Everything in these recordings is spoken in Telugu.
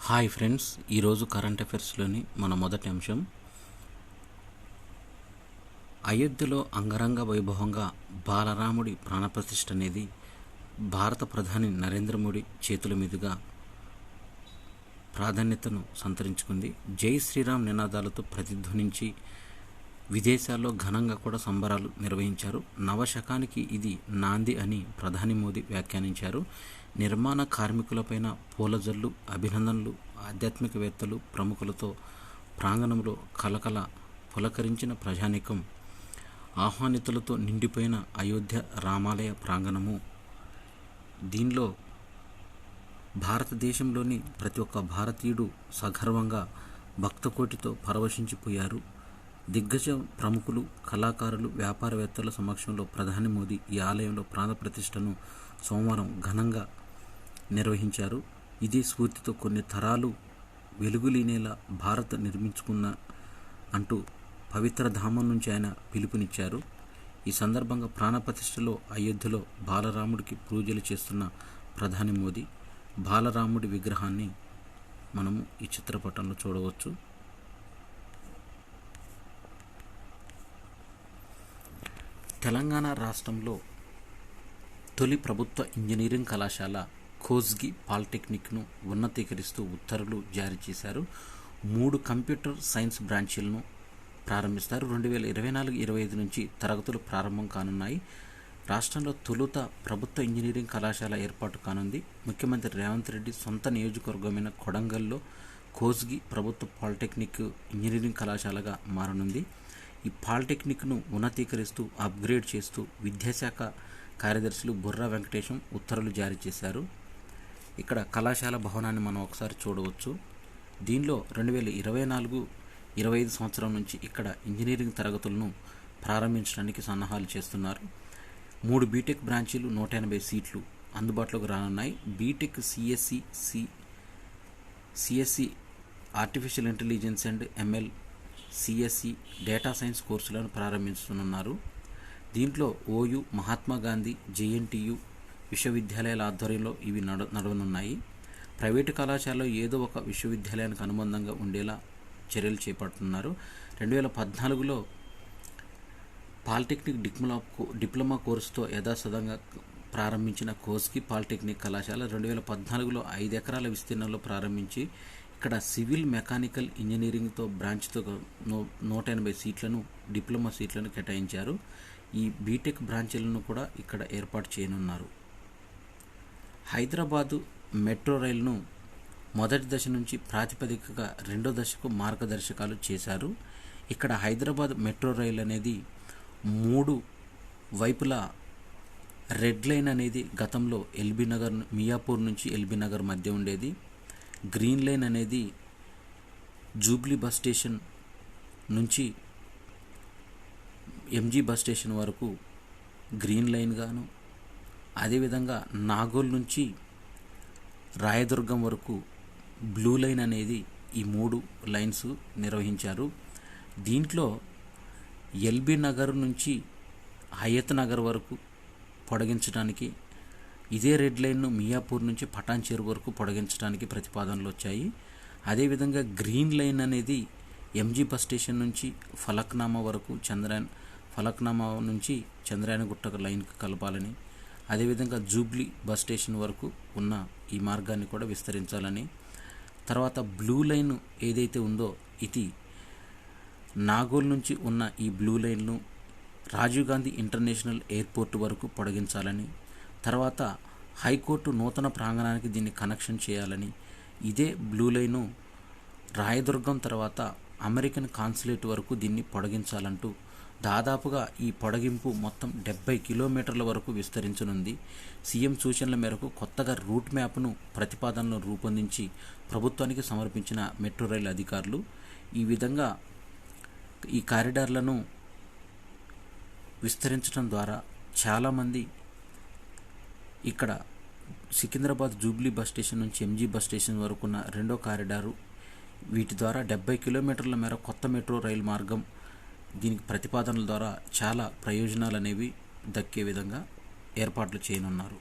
హాయ్ ఫ్రెండ్స్, ఈరోజు కరెంట్ అఫైర్స్లోని మన మొదటి అంశం, అయోధ్యలో అంగరంగ వైభవంగా బాలరాముడి ప్రాణప్రతిష్ఠ అనేది భారత ప్రధాని నరేంద్ర మోడీ చేతుల మీదుగా ప్రాధాన్యతను సంతరించుకుంది. జై శ్రీరామ్ నినాదాలతో ప్రతిధ్వనించి విదేశాల్లో ఘనంగా కూడా సంబరాలు నిర్వహించారు. నవశకానికి ఇది నాంది అని ప్రధాని మోదీ వ్యాఖ్యానించారు. నిర్మాణ కార్మికులపైన పూలజల్లు, అభినందనలు, ఆధ్యాత్మికవేత్తలు, ప్రముఖులతో ప్రాంగణంలో కలకల పులకరించిన ప్రజానీకం, ఆహ్వానితులతో నిండిపోయిన అయోధ్య రామాలయ ప్రాంగణము. దీనిలో భారతదేశంలోని ప్రతి ఒక్క భారతీయుడు సగర్వంగా భక్తకోటితో పరవశించిపోయారు. దిగ్గజ ప్రముఖులు, కళాకారులు, వ్యాపారవేత్తల సమక్షంలో ప్రధాని మోదీ ఈ ఆలయంలో ప్రాణప్రతిష్ఠను సోమవారం ఘనంగా నిర్వహించారు. ఇదే స్ఫూర్తితో కొన్ని తరాలు వెలుగులీనేలా భారత్ నిర్మించుకున్న అంటూ పవిత్ర ధామం నుంచి ఆయన పిలుపునిచ్చారు. ఈ సందర్భంగా ప్రాణప్రతిష్ఠలో అయోధ్యలో బాలరాముడికి పూజలు చేస్తున్న ప్రధాని మోదీ బాలరాముడి విగ్రహాన్ని మనము ఈ చిత్రపటంలో చూడవచ్చు. తెలంగాణ రాష్ట్రంలో తొలి ప్రభుత్వ ఇంజనీరింగ్ కళాశాల ఖోజ్గి పాలిటెక్నిక్ను ఉన్నతీకరిస్తూ ఉత్తర్వులు జారీ చేశారు. 3 కంప్యూటర్ సైన్స్ బ్రాంచీలను ప్రారంభిస్తారు. 2024-25 నుంచి తరగతులు ప్రారంభం కానున్నాయి. రాష్ట్రంలో తొలుత ప్రభుత్వ ఇంజనీరింగ్ కళాశాల ఏర్పాటు కానుంది. ముఖ్యమంత్రి రేవంత్ రెడ్డి సొంత నియోజకవర్గమైన కొడంగల్లో ఖోజ్గి ప్రభుత్వ పాలిటెక్నిక్ ఇంజనీరింగ్ కళాశాలగా మారనుంది. ఈ పాలిటెక్నిక్ను ఉన్నతీకరిస్తూ అప్గ్రేడ్ చేస్తూ విద్యాశాఖ కార్యదర్శులు బుర్రా వెంకటేశం ఉత్తర్వులు జారీ చేశారు. ఇక్కడ కళాశాల భవనాన్ని మనం ఒకసారి చూడవచ్చు. దీనిలో 2024-25 సంవత్సరం నుంచి ఇక్కడ ఇంజనీరింగ్ తరగతులను ప్రారంభించడానికి సన్నాహాలు చేస్తున్నారు. 3 బీటెక్ బ్రాంచీలు, 180 సీట్లు అందుబాటులోకి రానున్నాయి. BTech CSC artificial intelligence and ML, CSC data science కోర్సులను ప్రారంభించనున్నారు. దీంట్లో ఓయూ, మహాత్మా గాంధీ, జేఎన్టీయు విశ్వవిద్యాలయాల ఆధ్వర్యంలో ఇవి నడవనున్నాయి. ప్రైవేటు కళాశాలలో ఏదో ఒక విశ్వవిద్యాలయానికి అనుబంధంగా ఉండేలా చర్యలు చేపడుతున్నారు. 2014లో పాలిటెక్నిక్ డిప్లొమా కోర్సుతో యథాతథంగా ప్రారంభించిన ఖోజ్గి పాలిటెక్నిక్ కళాశాల 2014లో 5 ఎకరాల విస్తీర్ణంలో ప్రారంభించి ఇక్కడ సివిల్ మెకానికల్ ఇంజనీరింగ్తో బ్రాంచ్తో 180 సీట్లను, డిప్లొమా సీట్లను కేటాయించారు. ఈ బీటెక్ బ్రాంచీలను కూడా ఇక్కడ ఏర్పాటు చేయనున్నారు. హైదరాబాదు మెట్రో రైలును మొదటి దశ నుంచి ప్రాతిపదికగా రెండో దశకు మార్గదర్శకాలు చేశారు. ఇక్కడ హైదరాబాద్ మెట్రో రైలు అనేది 3 వైపులా రెడ్ లైన్ అనేది గతంలో ఎల్బీ నగర్, మియాపూర్ నుంచి ఎల్బీ నగర్ మధ్య ఉండేది. గ్రీన్ లైన్ అనేది జూబ్లీ బస్ స్టేషన్ నుంచి ఎంజీ బస్ స్టేషన్ వరకు గ్రీన్ లైన్ గాను, అదేవిధంగా నాగోల్ నుంచి రాయదుర్గం వరకు బ్లూ లైన్ అనేది ఈ 3 లైన్స్ నిర్వహించారు. దీంట్లో ఎల్బీ నగర్ నుంచి హయత్ నగర్ వరకు పొడిగించడానికి, ఇదే రెడ్ లైన్ను మియాపూర్ నుంచి పటాన్ చెరు వరకు పొడిగించడానికి ప్రతిపాదనలు వచ్చాయి. అదేవిధంగా గ్రీన్ లైన్ అనేది ఎంజీ బస్ స్టేషన్ నుంచి ఫలక్నామా నుంచి చంద్రాయనగుట్ట లైన్కి కలపాలని, అదేవిధంగా జూబ్లీ బస్ స్టేషన్ వరకు ఉన్న ఈ మార్గాన్ని కూడా విస్తరించాలని, తర్వాత బ్లూ లైన్ ఏదైతే ఉందో ఇది నాగోల్ నుంచి ఉన్న ఈ బ్లూ లైన్ను రాజీవ్ గాంధీ ఇంటర్నేషనల్ ఎయిర్పోర్ట్ వరకు పొడిగించాలని, తర్వాత హైకోర్టు నూతన ప్రాంగణానికి దీన్ని కనెక్షన్ చేయాలని, ఇదే బ్లూ లైను రాయదుర్గం తర్వాత అమెరికన్ కాన్సులేట్ వరకు దీన్ని పొడిగించాలంటూ దాదాపుగా ఈ పొడిగింపు మొత్తం 70 కిలోమీటర్ల వరకు విస్తరించనుంది. సీఎం సూచనల మేరకు కొత్తగా రూట్ మ్యాప్ను ప్రతిపాదనను రూపొందించి ప్రభుత్వానికి సమర్పించిన మెట్రో రైలు అధికారులు ఈ విధంగా ఈ కారిడార్లను విస్తరించడం ద్వారా చాలామంది ఇక్కడ సికింద్రాబాద్ జూబ్లీ బస్ స్టేషన్ నుంచి ఎంజీ బస్ స్టేషన్ వరకు ఉన్న రెండో కారిడారు, వీటి ద్వారా 70 కిలోమీటర్ల మేర కొత్త మెట్రో రైలు మార్గం, దీనికి ప్రతిపాదనల ద్వారా చాలా ప్రయోజనాలు అనేవి దక్కే విధంగా ఏర్పాట్లు చేయనున్నారు.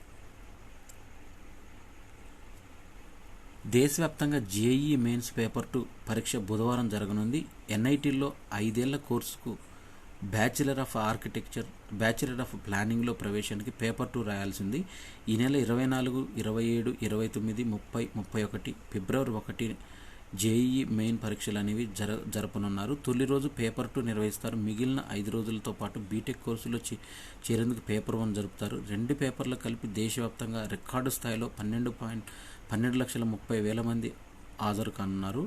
దేశవ్యాప్తంగా జేఈఈ మెయిన్స్ పేపర్ 2 పరీక్ష బుధవారం జరగనుంది. ఎన్ఐటీల్లో 5 ఏళ్ల కోర్సుకు bachelor of architecture, bachelor of ప్లానింగ్లో ప్రవేశానికి పేపర్ 2 రాయాల్సింది. ఈ నెల 24, 27, 29, 30, 31 ఫిబ్రవరి 1 జేఈఈ మెయిన్ పరీక్షలు అనేవి జరపనున్నారు. తొలి రోజు పేపర్ 2 నిర్వహిస్తారు. మిగిలిన 5 రోజులతో పాటు బీటెక్ కోర్సులో చేరేందుకు పేపర్ 1 జరుపుతారు. 2 పేపర్లు కలిపి దేశవ్యాప్తంగా రికార్డు స్థాయిలో 12,30,000 మంది హాజరు కానున్నారు.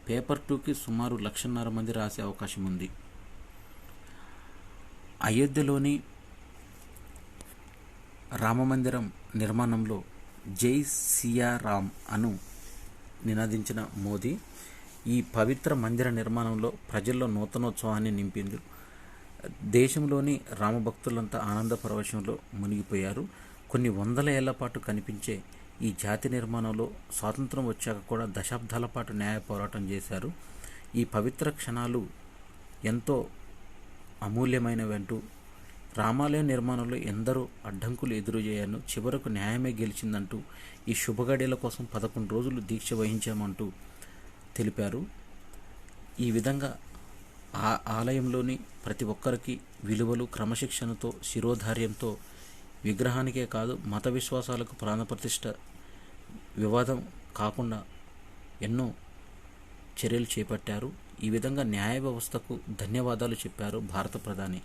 పేపర్ 2కి సుమారు 1,50,000 మంది రాసే అవకాశం ఉంది. అయోధ్యలోని రామమందిరం నిర్మాణంలో జై సియారాం అను నినాదించిన మోదీ ఈ పవిత్ర మందిర నిర్మాణంలో ప్రజల్లో నూతనోత్సవాన్ని నింపింది. దేశంలోని రామభక్తులంతా ఆనంద పరవశంలో మునిగిపోయారు. కొన్ని వందల ఏళ్ల పాటు కనిపించే ఈ జాతి నిర్మాణంలో స్వాతంత్రం వచ్చాక కూడా దశాబ్దాల పాటు న్యాయ పోరాటం చేశారు. ఈ పవిత్ర క్షణాలు ఎంతో అమూల్యమైనవంటూ రామాలయ నిర్మాణంలో ఎందరో అడ్డంకులు ఎదురుచేయను, చివరకు న్యాయమే గెలిచిందంటూ ఈ శుభగడియల కోసం 11 రోజులు దీక్ష వహించామంటూ తెలిపారు. ఈ విధంగా ఆలయంలోని ప్రతి ఒక్కరికి విలువలు, క్రమశిక్షణతో, శిరోధార్యంతో విగ్రహానికే కాదు మత విశ్వాసాలకు ప్రాణప్రతిష్ఠ వివాదం కాకుండా ఎన్నో చర్యలు చేపట్టారు. ఈ విధంగా న్యాయ వ్యవస్థకు ధన్యవాదాలు చెప్పారు భారత ప్రధాని.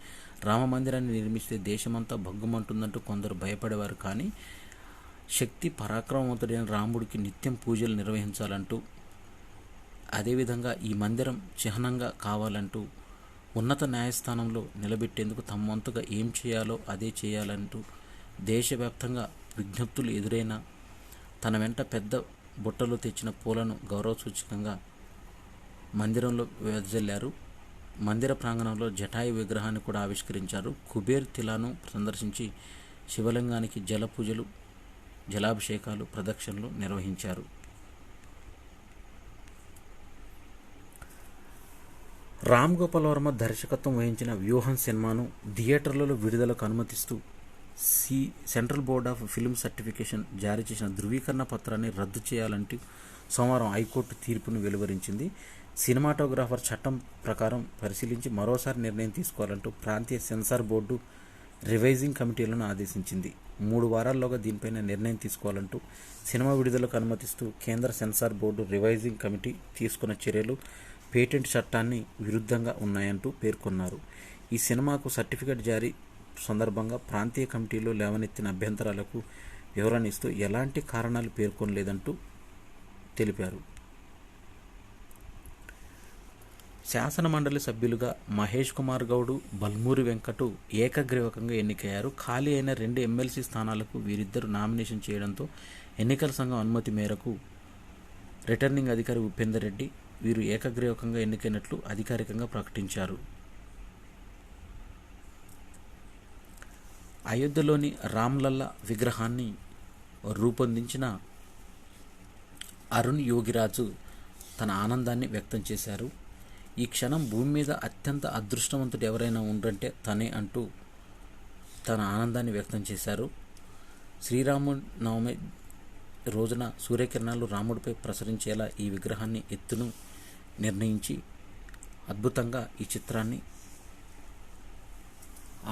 రామ మందిరాన్ని నిర్మిస్తే దేశమంతా భగ్గుమంటుందంటూ కొందరు భయపడేవారు. కానీ శక్తి పరాక్రమవంతుడైన రాముడికి నిత్యం పూజలు నిర్వహించాలంటూ, అదేవిధంగా ఈ మందిరం చిహ్నంగా కావాలంటూ, ఉన్నత న్యాయస్థానంలో నిలబెట్టేందుకు తమ వంతుగా ఏం చేయాలో అదే చేయాలంటూ దేశవ్యాప్తంగా విజ్ఞప్తులు ఎదురైనా తన వెంట పెద్ద బుట్టలో తెచ్చిన పూలను గౌరవ సూచకంగా మందిరంలో వెదజల్లారు. మందిర ప్రాంగణంలో జటాయు విగ్రహాన్ని కూడా ఆవిష్కరించారు. కుబేర్ తిలాను సందర్శించి శివలింగానికి జల పూజలు, జలాభిషేకాలు, ప్రదక్షిణలు నిర్వహించారు. రామ్ గోపాల్ వర్మ దర్శకత్వం వహించిన వ్యూహం సినిమాను థియేటర్లలో విడుదలకు అనుమతిస్తూ central board of film certification జారీ చేసిన ధృవీకరణ పత్రాన్ని రద్దు చేయాలంటూ సోమవారం హైకోర్టు తీర్పును వెలువరించింది. సినిమాటోగ్రాఫర్ చట్టం ప్రకారం పరిశీలించి మరోసారి నిర్ణయం తీసుకోవాలంటూ ప్రాంతీయ సెన్సార్ బోర్డు రివైజింగ్ కమిటీలను ఆదేశించింది. 3 వారాల్లోగా దీనిపైన నిర్ణయం తీసుకోవాలంటూ సినిమా విడుదలకు అనుమతిస్తూ కేంద్ర సెన్సార్ బోర్డు రివైజింగ్ కమిటీ తీసుకున్న చర్యలు పేటెంట్ చట్టాన్ని విరుద్ధంగా ఉన్నాయంటూ పేర్కొన్నారు. ఈ సినిమాకు సర్టిఫికెట్ జారీ సందర్భంగా ప్రాంతీయ కమిటీలో లేవనెత్తిన అభ్యంతరాలకు వివరణ ఇస్తూ ఎలాంటి కారణాలు పేర్కొనలేదంటూ తెలిపారు. శాసనమండలి సభ్యులుగా మహేష్ కుమార్ గౌడ్, బల్మూరి వెంకటు ఏకగ్రీవకంగా ఎన్నికయ్యారు. ఖాళీ అయిన 2 ఎమ్మెల్సీ స్థానాలకు వీరిద్దరు నామినేషన్ చేయడంతో ఎన్నికల సంఘం అనుమతి మేరకు రిటర్నింగ్ అధికారి ఉపేందర్ రెడ్డి వీరు ఏకగ్రీవకంగా ఎన్నికైనట్లు అధికారికంగా ప్రకటించారు. అయోధ్యలోని రామ్లల్ల విగ్రహాన్ని రూపొందించిన అరుణ్ యోగిరాజు తన ఆనందాన్ని వ్యక్తం చేశారు. ఈ క్షణం భూమి మీద అత్యంత అదృష్టవంతుడు ఎవరైనా ఉండంటే తనే అంటూ తన ఆనందాన్ని వ్యక్తం చేశారు. శ్రీరాముడి నవమి రోజున సూర్యకిరణాలు రాముడిపై ప్రసరించేలా ఈ విగ్రహాన్ని ఎత్తును నిర్ణయించి అద్భుతంగా ఈ చిత్రాన్ని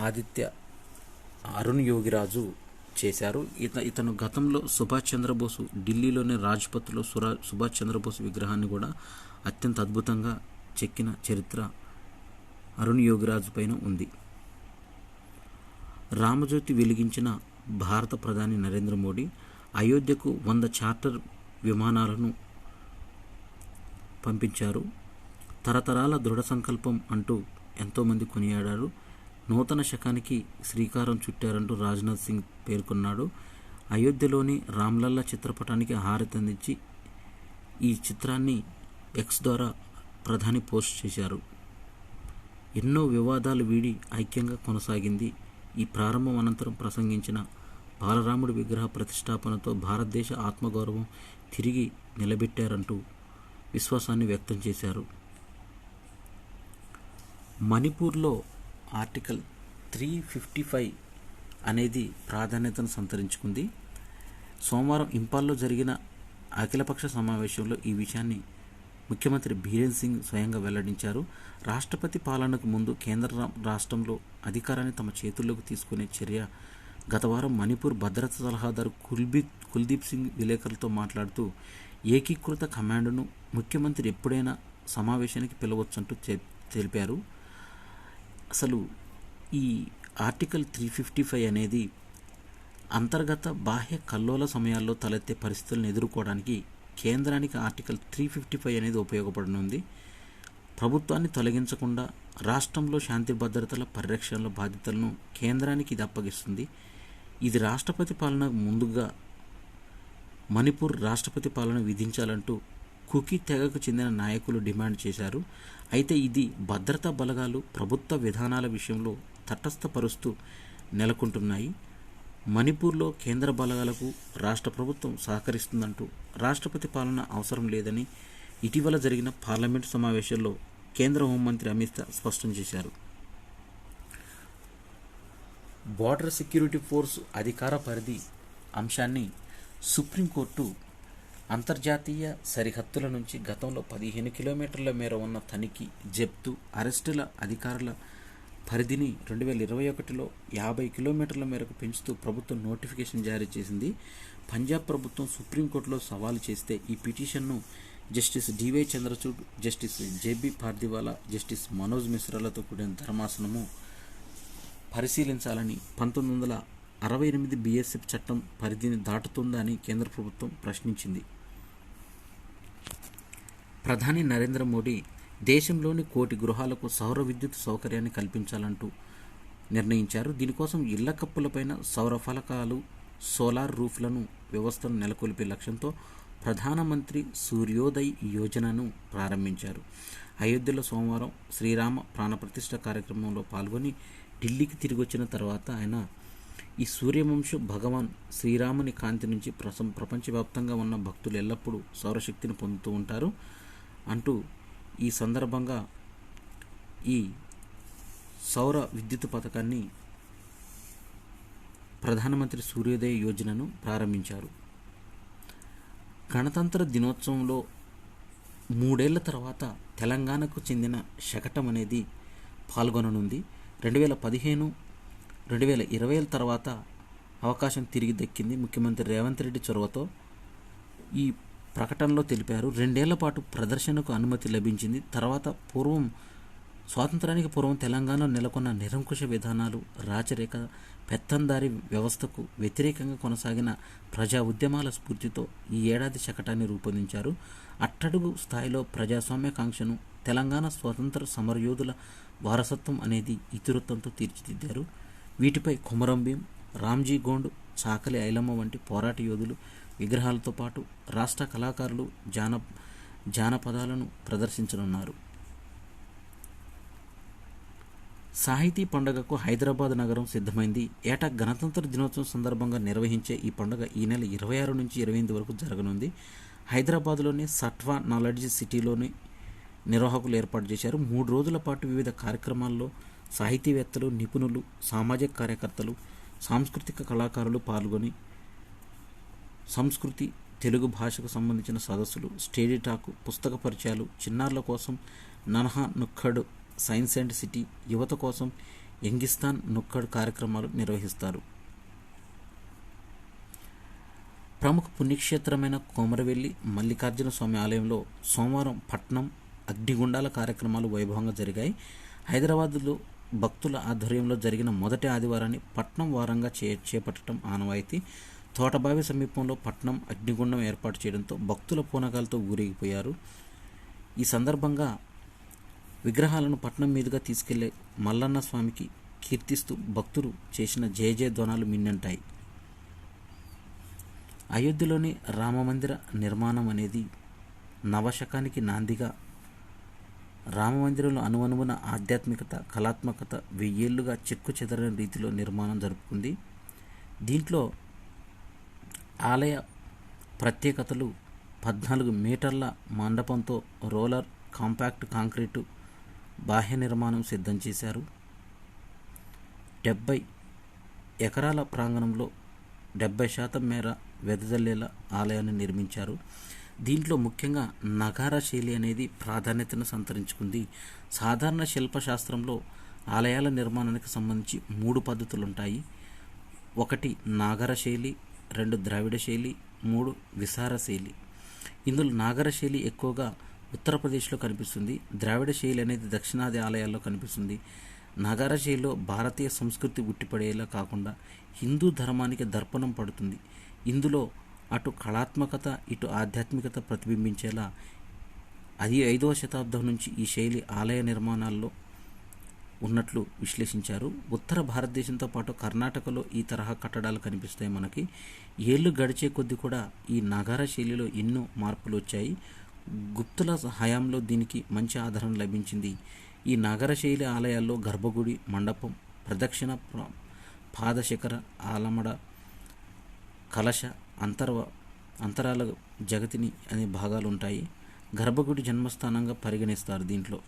ఆదిత్య అరుణ్ యోగిరాజు చేశారు. ఇతను గతంలో సుభాష్ చంద్రబోసు ఢిల్లీలోని రాజ్పథ్లో సుభాష్ చంద్రబోసు విగ్రహాన్ని కూడా అత్యంత అద్భుతంగా చెక్కిన చరిత్ర అరుణ్ యోగిరాజు పైన ఉంది. రామజ్యోతి వెలిగించిన భారత ప్రధాని నరేంద్ర మోడీ అయోధ్యకు 100 చార్టర్ విమానాలను పంపించారు. తరతరాల దృఢ సంకల్పం అంటూ ఎంతోమంది కొనియాడారు. నూతన శకానికి శ్రీకారం చుట్టారంటూ రాజ్నాథ్ సింగ్ పేర్కొన్నాడు. అయోధ్యలోని రామ్లల్ల చిత్రపటానికి హారతందించి ఈ చిత్రాన్ని ఎక్స్ ద్వారా ప్రధాని పోస్ట్ చేశారు. ఎన్నో వివాదాలు వీడి ఐక్యంగా కొనసాగింది. ఈ ప్రారంభం అనంతరం ప్రసంగించిన బాలరాముడి విగ్రహ ప్రతిష్టాపనతో భారతదేశ ఆత్మగౌరవం తిరిగి నిలబెట్టారంటూ విశ్వాసాన్ని వ్యక్తం చేశారు. మణిపూర్లో ఆర్టికల్ 355 అనేది ప్రాధాన్యతను సంతరించుకుంది. సోమవారం ఇంపాల్లో జరిగిన అఖిలపక్ష సమావేశంలో ఈ విషయాన్ని ముఖ్యమంత్రి బీరేన్ సింగ్ స్వయంగా వెల్లడించారు. రాష్ట్రపతి పాలనకు ముందు కేంద్ర రాష్ట్రంలో అధికారాన్ని తమ చేతుల్లోకి తీసుకునే చర్య. గత వారం మణిపూర్ భద్రతా సలహాదారు కుల్దీప్ సింగ్ విలేకరులతో మాట్లాడుతూ ఏకీకృత కమాండ్ను ముఖ్యమంత్రి ఎప్పుడైనా సమావేశానికి పిలవచ్చంటూ తెలిపారు. అసలు ఈ ఆర్టికల్ 355 అనేది అంతర్గత బాహ్య కల్లోల సమయాల్లో తలెత్తే పరిస్థితులను ఎదుర్కోవడానికి కేంద్రానికి ఆర్టికల్ 355 అనేది ఉపయోగపడనుంది. ప్రభుత్వాన్ని తొలగించకుండా రాష్ట్రంలో శాంతి భద్రతల పరిరక్షణల బాధ్యతలను కేంద్రానికి ఇది అప్పగిస్తుంది. ఇది రాష్ట్రపతి పాలనకు ముందుగా మణిపూర్ రాష్ట్రపతి పాలన విధించాలంటూ కుకీ తెగకు చెందిన నాయకులు డిమాండ్ చేశారు. అయితే ఇది భద్రతా బలగాలు ప్రభుత్వ విధానాల విషయంలో తటస్థపరుస్తూ నెలకొంటున్నాయి. మణిపూర్లో కేంద్ర బలగాలకు రాష్ట్ర ప్రభుత్వం సహకరిస్తుందంటూ రాష్ట్రపతి పాలన అవసరం లేదని ఇటీవల జరిగిన పార్లమెంటు సమావేశంలో కేంద్ర హోంమంత్రి అమిత్ షా స్పష్టం చేశారు. బోర్డర్ సెక్యూరిటీ ఫోర్స్ అధికార పరిధి అంశాన్ని సుప్రీంకోర్టు అంతర్జాతీయ సరిహద్దుల నుంచి గతంలో 15 కిలోమీటర్ల మేర ఉన్న తనిఖీ, జప్తు, అరెస్టుల అధికారుల పరిధిని 2021లో 50 కిలోమీటర్ల మేరకు పెంచుతూ ప్రభుత్వం నోటిఫికేషన్ జారీ చేసింది. పంజాబ్ ప్రభుత్వం సుప్రీంకోర్టులో సవాలు చేస్తే ఈ పిటిషన్ను justice DY Chandrachud, justice JB Pardiwala, justice Manoj మిశ్రాలతో కూడిన ధర్మాసనము పరిశీలించాలని 1968 బీఎస్ఎఫ్ చట్టం పరిధిని దాటుతుందా అని కేంద్ర ప్రభుత్వం ప్రశ్నించింది. ప్రధాని నరేంద్ర మోడీ దేశంలోని 1 కోటి గృహాలకు సౌర విద్యుత్ సౌకర్యాన్ని కల్పించాలంటూ నిర్ణయించారు. దీనికోసం ఇళ్ల కప్పులపైన సౌర ఫలకాలు, సోలార్ రూఫ్లను వ్యవస్థను నెలకొల్పే లక్ష్యంతో ప్రధానమంత్రి సూర్యోదయ్ యోజనను ప్రారంభించారు. అయోధ్యలో సోమవారం శ్రీరామ ప్రాణప్రతిష్ఠ కార్యక్రమంలో పాల్గొని ఢిల్లీకి తిరిగి వచ్చిన తర్వాత ఆయన ఈ సూర్యవంశ భగవాన్ శ్రీరాముని కాంతి నుంచి ప్రపంచవ్యాప్తంగా ఉన్న భక్తులు ఎల్లప్పుడూ సౌరశక్తిని పొందుతూ ఉంటారు అంటూ ఈ సందర్భంగా ఈ సౌర విద్యుత్ పథకాన్ని ప్రధానమంత్రి సూర్యోదయ యోజనను ప్రారంభించారు. గణతంత్ర దినోత్సవంలో 3 ఏళ్ల తర్వాత తెలంగాణకు చెందిన శకటం అనేది పాల్గొననుంది. 2015, 2020 తర్వాత అవకాశం తిరిగి దక్కింది. ముఖ్యమంత్రి రేవంత్ రెడ్డి చొరవతో ఈ ప్రకటనలో తెలిపారు. 2 ఏళ్ల పాటు ప్రదర్శనకు అనుమతి లభించింది. తర్వాత స్వాతంత్రానికి పూర్వం తెలంగాణలో నెలకొన్న నిరంకుశ విధానాలు, రాచరిక పెత్తందారీ వ్యవస్థకు వ్యతిరేకంగా కొనసాగిన ప్రజా ఉద్యమాల స్ఫూర్తితో ఈ ఏడాది శకటాన్ని రూపొందించారు. అట్టడుగు స్థాయిలో ప్రజాస్వామ్యకాంక్షను, తెలంగాణ స్వాతంత్ర సమరయోధుల వారసత్వం అనేది ఇతివృత్తంతో తీర్చిదిద్దారు. వీటిపై కొమరం భీం, రామ్జీ గోండ్, చాకలి ఐలమ్మ వంటి పోరాట యోధులు విగ్రహాలతో పాటు రాష్ట్ర కళాకారులు జానపదాలను ప్రదర్శించనున్నారు. సాహితీ పండుగకు హైదరాబాద్ నగరం సిద్ధమైంది. ఏటా గణతంత్ర దినోత్సవం సందర్భంగా నిర్వహించే ఈ పండుగ ఈ నెల 26 నుంచి 28 వరకు జరగనుంది. హైదరాబాద్లోని సట్వా నాలెడ్జ్ సిటీలోని నిర్వాహకులు ఏర్పాటు చేశారు. 3 రోజుల పాటు వివిధ కార్యక్రమాల్లో సాహితీవేత్తలు, నిపుణులు, సామాజిక కార్యకర్తలు, సాంస్కృతిక కళాకారులు పాల్గొని సంస్కృతి, తెలుగు భాషకు సంబంధించిన సదస్సులు, స్టేడీ టాక్, పుస్తక పరిచయాలు, చిన్నారుల కోసం నన్హా నుక్కడ్ సైన్స్ అండ్ సిటీ, యువత కోసం యంగిస్తాన్ నుక్కడ్ కార్యక్రమాలు నిర్వహిస్తారు. ప్రముఖ పుణ్యక్షేత్రమైన కోమరవెల్లి మల్లికార్జున స్వామి ఆలయంలో సోమవారం పట్నం అగ్నిగుండాల కార్యక్రమాలు వైభవంగా జరిగాయి. హైదరాబాద్లో భక్తుల ఆధ్వర్యంలో జరిగిన మొదటి ఆదివారాన్ని పట్నం వారంగా చేపట్టడం ఆనవాయితీ. తోటబావి సమీపంలో పట్నం అగ్నిగుండం ఏర్పాటు చేయడంతో భక్తుల పూనకాలతో ఊరేగిపోయారు. ఈ సందర్భంగా విగ్రహాలను పట్నం మీదుగా తీసుకెళ్లే మల్లన్న స్వామికి కీర్తిస్తూ భక్తులు చేసిన జయజయధ్వానాలు మిన్నంటాయి. అయోధ్యలోని రామమందిర నిర్మాణం అనేది నవశకానికి నాందిగా రామమందిరంలో అనువనువున ఆధ్యాత్మికత, కళాత్మకత 1000 ఏళ్లుగా చెక్కు చెదరని రీతిలో నిర్మాణం జరుపుకుంది. దీంట్లో ఆలయ ప్రత్యేకతలు 14 మీటర్ల మండపంతో రోలర్ కాంపాక్ట్ కాంక్రీటు బాహ్య నిర్మాణం సిద్ధం చేశారు. 70 ఎకరాల ప్రాంగణంలో 70% మేర వెదజల్లేలా ఆలయాన్ని నిర్మించారు. దీంట్లో ముఖ్యంగా నగారా శైలి అనేది ప్రాధాన్యతను సంతరించుకుంది. సాధారణ శిల్పశాస్త్రంలో ఆలయాల నిర్మాణానికి సంబంధించి 3 పద్ధతులు ఉంటాయి. 1 నాగర శైలి, 2 ద్రావిడ శైలి, 3 విసార శైలి. ఇందులో నాగర శైలి ఎక్కువగా ఉత్తరప్రదేశ్లో కనిపిస్తుంది. ద్రావిడ శైలి అనేది దక్షిణాది ఆలయాల్లో కనిపిస్తుంది. నాగర శైలిలో భారతీయ సంస్కృతి ఉట్టిపడేలా కాకుండా హిందూ ధర్మానికి దర్పణం పడుతుంది. ఇందులో అటు కళాత్మకత ఇటు ఆధ్యాత్మికత ప్రతిబింబించేలా 5వ శతాబ్దం నుంచి ఈ శైలి ఆలయ నిర్మాణాల్లో ఉన్నట్లు విశ్లేషించారు. ఉత్తర భారతదేశంతో పాటు కర్ణాటకలో ఈ తరహా కట్టడాలు కనిపిస్తాయి మనకి. ఏళ్ళు గడిచే కొద్దీ కూడా ఈ నగారా శైలిలో ఎన్నో మార్పులు వచ్చాయి. గుప్తుల హయాంలో దీనికి మంచి ఆదరణ లభించింది. ఈ నగర శైలి ఆలయాల్లో గర్భగుడి, మండపం, ప్రదక్షిణ, పాదశిఖర, ఆలమడ, కలశ, అంతరాల జగతిని అనే భాగాలు ఉంటాయి. గర్భగుడి జన్మస్థానంగా పరిగణిస్తారు. దీంట్లో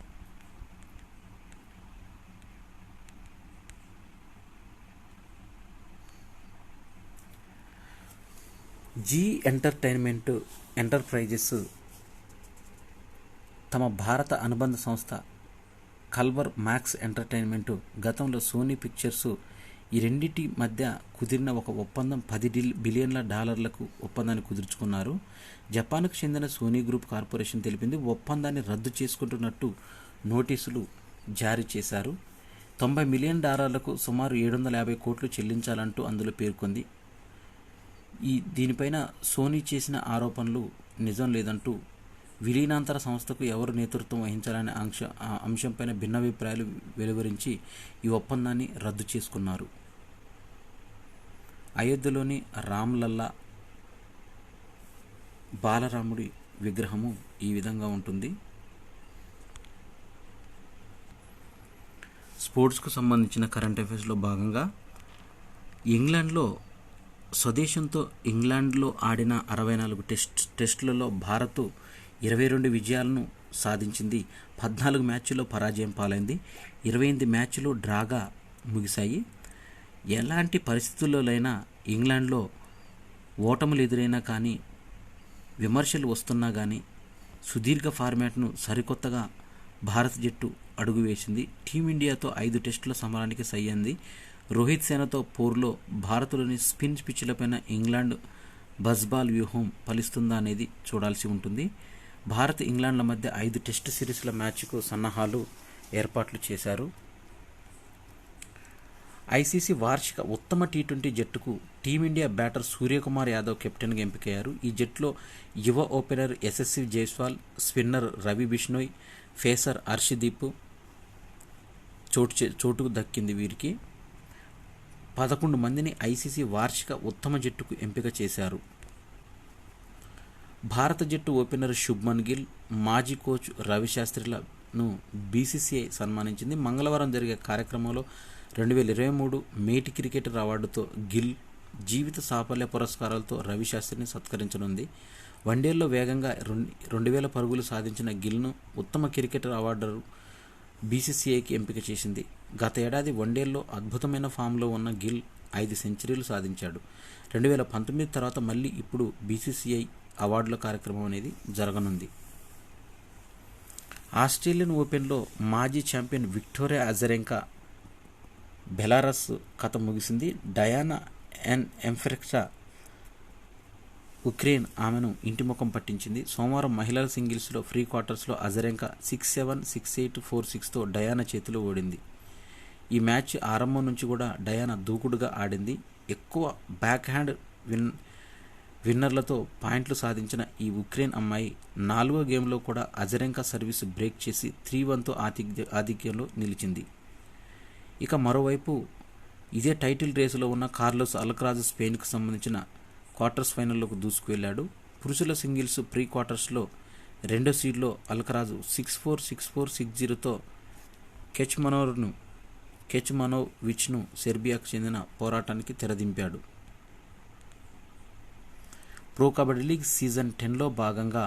జీ ఎంటర్ప్రైజెస్ తమ భారత అనుబంధ సంస్థ కల్వర్ మ్యాక్స్ ఎంటర్టైన్మెంట్ గతంలో సోనీ పిక్చర్స్ ఈ రెండింటి మధ్య కుదిరిన ఒక ఒప్పందం $10 బిలియన్ల ఒప్పందాన్ని కుదుర్చుకున్నారు. జపాన్కు చెందిన సోనీ గ్రూప్ కార్పొరేషన్ తెలిపింది ఒప్పందాన్ని రద్దు చేసుకుంటున్నట్టు నోటీసులు జారీ చేశారు. $90 మిలియన్ సుమారు 750 కోట్లు చెల్లించాలంటూ అందులో పేర్కొంది. దీనిపైన సోనీ చేసిన ఆరోపణలు నిజం లేదంటూ విలీనాంతర సంస్థకు ఎవరు నేతృత్వం వహించాలనే అంశంపైన భిన్నాభిప్రాయాలు వెలువరించి ఈ ఒప్పందాన్ని రద్దు చేసుకున్నారు. అయోధ్యలోని రామ్లల్లా బాలరాముడి విగ్రహము ఈ విధంగా ఉంటుంది. స్పోర్ట్స్కు సంబంధించిన కరెంట్ అఫైర్స్లో భాగంగా ఇంగ్లాండ్లో స్వదేశంతో ఇంగ్లాండ్లో ఆడిన 64 టెస్టులలో భారత్ 22 విజయాలను సాధించింది. 14 మ్యాచ్ల్లో పరాజయం పాలైంది. 28 మ్యాచ్లు డ్రాగా ముగిశాయి. ఎలాంటి పరిస్థితుల్లోనైనా ఇంగ్లాండ్లో ఓటములు ఎదురైనా కానీ, విమర్శలు వస్తున్నా కానీ సుదీర్ఘ ఫార్మాట్ను సరికొత్తగా భారత జట్టు అడుగువేసింది. టీమిండియాతో 5 టెస్టుల సమరానికి సయ్యంది. రోహిత్ సేనతో పోరులో భారత్లోని స్పిన్ పిచ్లపైన ఇంగ్లాండ్ బజ్బాల్ వ్యూహం ఫలిస్తుందా అనేది చూడాల్సి ఉంటుంది. భారత్ ఇంగ్లాండ్ల మధ్య 5 టెస్టు సిరీస్ల మ్యాచ్కు సన్నాహాలు ఏర్పాట్లు చేశారు. ఐసీసీ వార్షిక ఉత్తమ టీ20 జట్టుకు టీమిండియా బ్యాటర్ సూర్యకుమార్ యాదవ్ కెప్టెన్గా ఎంపికయ్యారు. ఈ జట్టులో యువ opener Yashasvi Jaiswal, spinner Ravi Bishnoi, phasor Harshdeep చోటుకు దక్కింది. వీరికి 11 మందిని ఐసీసీ వార్షిక ఉత్తమ జట్టుకు ఎంపిక చేశారు. భారత జట్టు ఓపెనర్ శుభ్మన్ గిల్, మాజీ కోచ్ రవిశాస్త్రిలను బీసీసీఐ సన్మానించింది. మంగళవారం జరిగే కార్యక్రమంలో 2023 మేటి క్రికెటర్ అవార్డుతో గిల్, జీవిత సాఫల్య పురస్కారాలతో రవిశాస్త్రిని సత్కరించనుంది. వన్డేల్లో వేగంగా 2000 పరుగులు సాధించిన గిల్ను ఉత్తమ క్రికెటర్ అవార్డు బీసీసీఐకి ఎంపిక చేసింది. గత ఏడాది వన్డేల్లో అద్భుతమైన ఫామ్లో ఉన్న గిల్ 5 సెంచరీలు సాధించాడు. 2019 తర్వాత మళ్ళీ ఇప్పుడు బీసీసీఐ అవార్డుల కార్యక్రమం అనేది జరగనుంది. ఆస్ట్రేలియన్ ఓపెన్లో మాజీ ఛాంపియన్ విక్టోరియా అజరెంకా బెలారస్ కథ ముగిసింది. డయానా ఎంఫ్రెక్సా ఉక్రెయిన్ ఆమెను ఇంటిముఖం పట్టించింది. సోమవారం మహిళల సింగిల్స్లో ప్రీ క్వార్టర్స్లో అజరెంకా 6-7, 6-8, 4-6తో డయానా చేతిలో ఓడింది. ఈ మ్యాచ్ ఆరంభం నుంచి కూడా డయానా దూకుడుగా ఆడింది. ఎక్కువ బ్యాక్ హ్యాండ్ విన్నర్లతో పాయింట్లు సాధించిన ఈ ఉక్రెయిన్ అమ్మాయి 4వ గేమ్లో కూడా అజరెంకా సర్వీస్ బ్రేక్ చేసి 3-1తో ఆధిక్యంలో నిలిచింది. ఇక మరోవైపు ఇదే టైటిల్ రేసులో ఉన్న కార్లోస్ అల్కరాజ్ స్పెయిన్కు సంబంధించిన క్వార్టర్స్ ఫైనల్లోకి దూసుకువెళ్లాడు. పురుషుల సింగిల్స్ ప్రీ క్వార్టర్స్లో 2వ సీడ్లో అల్కరాజు 6-4, 6-4, 6-0తో కెచ్మనోవిచ్ను సెర్బియాకు చెందిన పోరాటానికి తెరదింపాడు. ప్రో కబడ్డీ లీగ్ సీజన్ 10లో భాగంగా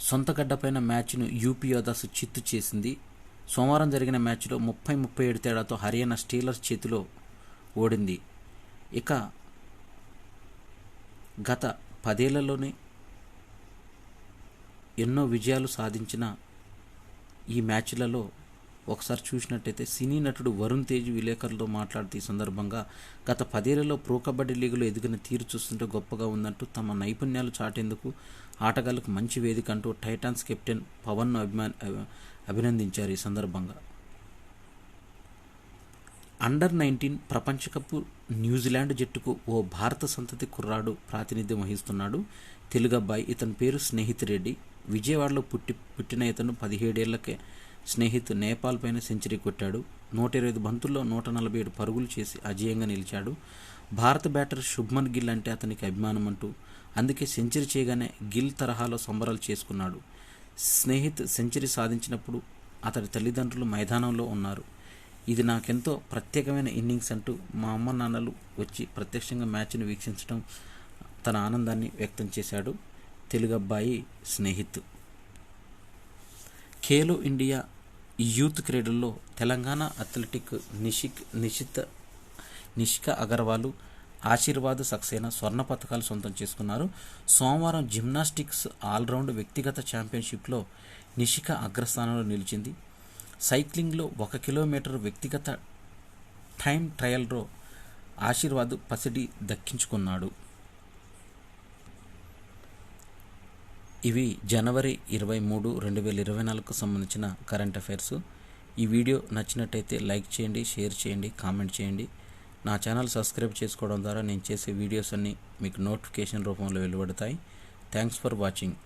సొంత గడ్డపైన మ్యాచ్ను యూపీ యోధాస్ చిత్తు చేసింది. సోమవారం జరిగిన మ్యాచ్లో 30-37 తేడాతో హర్యానా స్టీలర్స్ చేతిలో ఓడింది. ఇక గత 10 ఏళ్లలోనే ఎన్నో విజయాలు సాధించిన ఈ మ్యాచ్లలో ఒకసారి చూసినట్టయితే సినీ నటుడు వరుణ్ తేజ్ విలేకరులతో మాట్లాడుతూ ఈ సందర్భంగా గత 10 ఏళ్లలో ప్రో కబడ్డీ లీగులో ఎదిగిన తీరు చూస్తుంటే గొప్పగా ఉందంటూ తమ నైపుణ్యాలు చాటేందుకు ఆటగాళ్లకు మంచి వేదిక అంటూ టైటాన్స్ కెప్టెన్ పవన్ను అభినందించారు. ఈ సందర్భంగా అండర్-19 ప్రపంచ కప్ న్యూజిలాండ్ జట్టుకు ఓ భారత సంతతి కుర్రాడు ప్రాతినిధ్యం వహిస్తున్నాడు. తెలుగబ్బాయి. ఇతని పేరు స్నేహిత్ రెడ్డి. విజయవాడలో పుట్టిన ఇతను 17 ఏళ్లకే స్నేహిత్ నేపాల్ పైన సెంచరీ కొట్టాడు. 125 బంతుల్లో 147 పరుగులు చేసి అజేయంగా నిలిచాడు. భారత బ్యాటర్ శుభ్మన్ గిల్ అంటే అతనికి అభిమానం అంటూ అందుకే సెంచరీ చేయగానే గిల్ తరహాలో సంబరాలు చేసుకున్నాడు. స్నేహిత్ సెంచరీ సాధించినప్పుడు అతడి తల్లిదండ్రులు మైదానంలో ఉన్నారు. ఇది నాకెంతో ప్రత్యేకమైన ఇన్నింగ్స్ అంటూ మా అమ్మ నాన్నలు వచ్చి ప్రత్యక్షంగా మ్యాచ్ను వీక్షించడం తన ఆనందాన్ని వ్యక్తం చేశాడు తెలుగబ్బాయి స్నేహిత్. ఖేలో ఇండియా యూత్ క్రీడల్లో తెలంగాణ అథ్లెటిక్ నిషిక అగర్వాల్, ఆశీర్వాద్ సక్సేనా స్వర్ణ పతకాలు సొంతం చేసుకున్నారు. సోమవారం జిమ్నాస్టిక్స్ ఆల్రౌండ్ వ్యక్తిగత ఛాంపియన్షిప్లో నిషిక అగ్రస్థానంలో నిలిచింది. సైక్లింగ్లో 1 కిలోమీటర్ వ్యక్తిగత టైం ట్రయల్లో ఆశీర్వాద్ పసిడి దక్కించుకున్నాడు. ఇవి జనవరి 23, 2024కు సంబంధించిన కరెంట్ అఫైర్స్. ఈ వీడియో నచ్చినట్టయితే లైక్ చేయండి, షేర్ చేయండి, కామెంట్ చేయండి. నా ఛానల్ సబ్స్క్రైబ్ చేసుకోవడం ద్వారా నేను చేసే వీడియోస్ అన్నీ మీకు నోటిఫికేషన్ రూపంలో వెలువడతాయి. Thanks for watching.